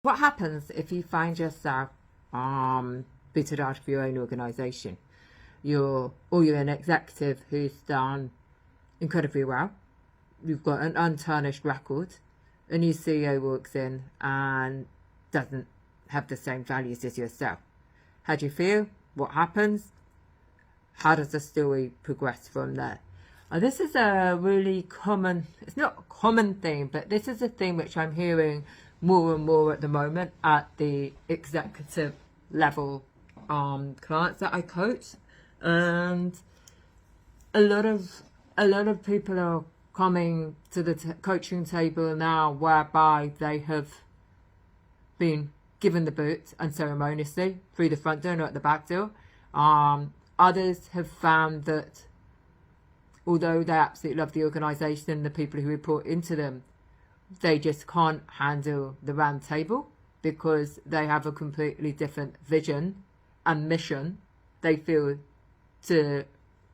What happens if you find yourself booted out of your own organisation? You're an executive who's done incredibly well. You've got an untarnished record. A new CEO walks in and doesn't have the same values as yourself. How do you feel? What happens? How does the story progress from there? And this is a really common, it's not a common theme, but this is a theme which I'm hearing more and more at the moment at the executive level clients that I coach. And a lot of people are coming to the coaching table now whereby they have been given the boot unceremoniously through the front door, not the back door. Others have found that although they absolutely love the organisation and the people who report into them, they just can't handle the round table because they have a completely different vision and mission, they feel, to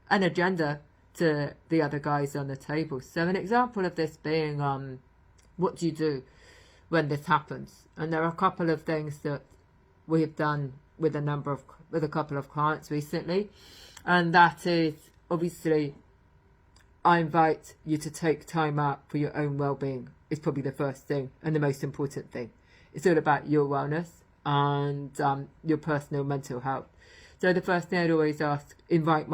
an agenda to the other guys on the table. So an example of this being what do you do when this happens? And there are a couple of things that we have done with a couple of clients recently, and that is obviously I invite you to take time out for your own well-being. It's probably the first thing and the most important thing. It's all about your wellness and your personal mental health. So the first thing I'd always invite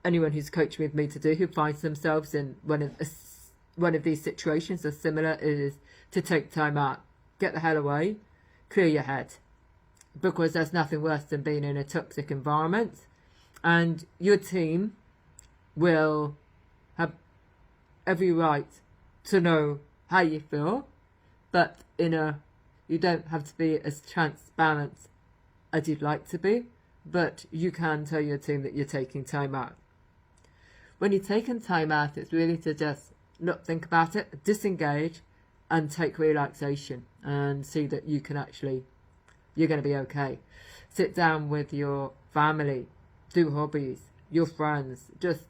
anyone who's coaching with me to do, who finds themselves in one of these situations or similar, is to take time out, get the hell away, clear your head, because there's nothing worse than being in a toxic environment, and your team will have every right to know how you feel, but you don't have to be as transparent as you'd like to be, but you can tell your team that you're taking time out. When you're taking time out, it's really to just not think about it, disengage, and take relaxation and see that you're going to be okay. Sit down with your family, do hobbies, your friends, just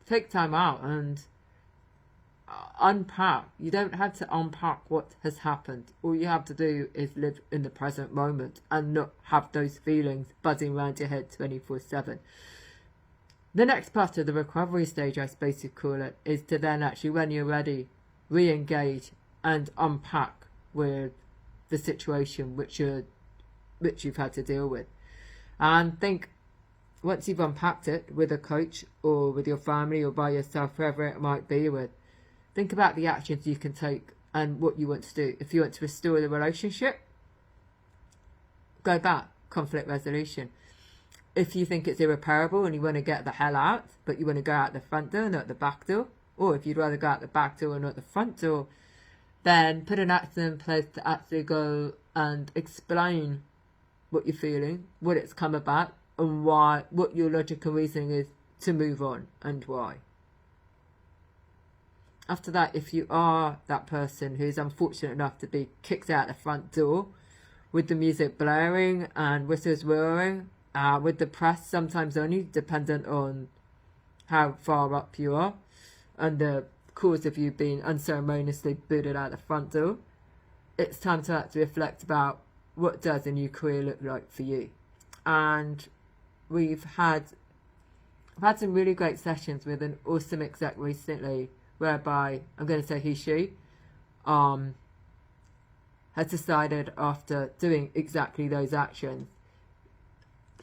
take time out and unpack. You don't have to unpack what has happened. All you have to do is live in the present moment and not have those feelings buzzing around your head 24/7. The next part of the recovery stage, I suppose you'd call it, is to then actually, when you're ready, re-engage and unpack with the situation which you've had to deal with. And think, once you've unpacked it with a coach or with your family or by yourself, whoever it might be with, think about the actions you can take and what you want to do. If you want to restore the relationship, go back, conflict resolution. If you think it's irreparable and you want to get the hell out, but you want to go out the front door, not the back door, or if you'd rather go out the back door and not the front door, then put an action in place to actually go and explain what you're feeling, what it's come about, and why, what your logical reasoning is to move on and why. After that, if you are that person who's unfortunate enough to be kicked out the front door with the music blaring and whistles roaring, with the press sometimes only dependent on how far up you are and the cause of you being unceremoniously booted out the front door, it's time to actually reflect about what does a new career look like for you. And I've had some really great sessions with an awesome exec recently, whereby I'm going to say she has decided, after doing exactly those actions,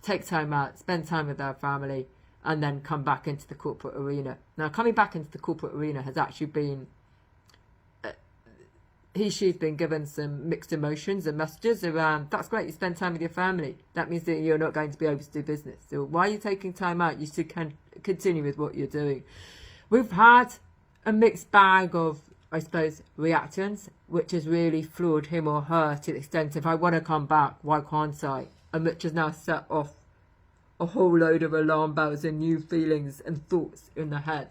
take time out, spend time with our family, and then come back into the corporate arena. Now, coming back into the corporate arena has actually been, she's been given some mixed emotions and messages around, that's great, you spend time with your family. That means that you're not going to be able to do business. So why are you taking time out? You should continue with what you're doing. We've had a mixed bag of, I suppose, reactions, which has really floored him or her to the extent, if I want to come back, why can't I? And which has now set off a whole load of alarm bells and new feelings and thoughts in the head.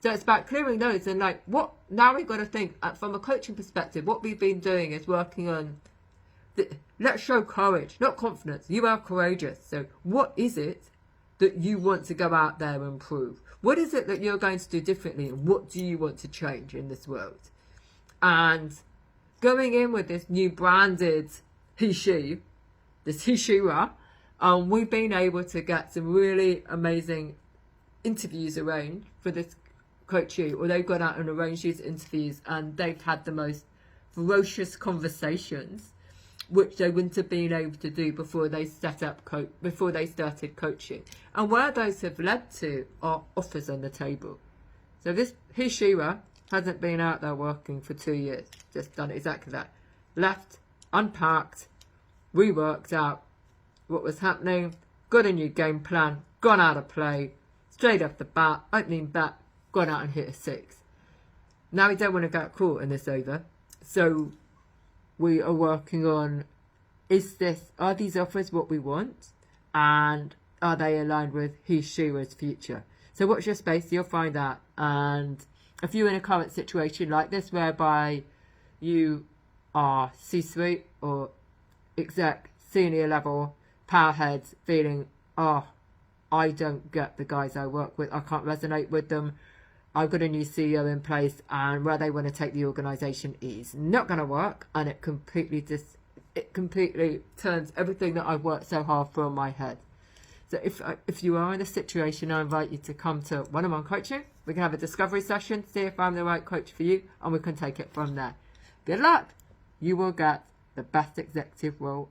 So it's about clearing those and now we've got to think from a coaching perspective, what we've been doing is working on, let's show courage, not confidence. You are courageous. So what is it that you want to go out there and prove? What is it that you're going to do differently, and what do you want to change in this world? And going in with this new branded he-she, this he-she-ra, we've been able to get some really amazing interviews arranged for this coachee, or they've gone out and arranged these interviews, and they've had the most ferocious conversations which they wouldn't have been able to do before they started coaching, and where those have led to are offers on the table. So this he-she-ra hasn't been out there working for 2 years, just done exactly that, left, unpacked, reworked out what was happening, got a new game plan, gone out of play, straight off the bat, opening bat, gone out and hit a 6. Now we don't want to get caught in this over, so we are working on, are these offers what we want, and are they aligned with he-she-ra's future? So watch your space, you'll find that. And if you're in a current situation like this, whereby you are C-suite or exec, senior level, power heads, feeling, oh, I don't get the guys I work with, I can't resonate with them, I've got a new CEO in place, and where they want to take the organisation is not going to work, and it completely turns everything that I've worked so hard for on my head. So if you are in a situation, I invite you to come to one-on-one coaching. We can have a discovery session, see if I'm the right coach for you, and we can take it from there. Good luck. You will get the best executive role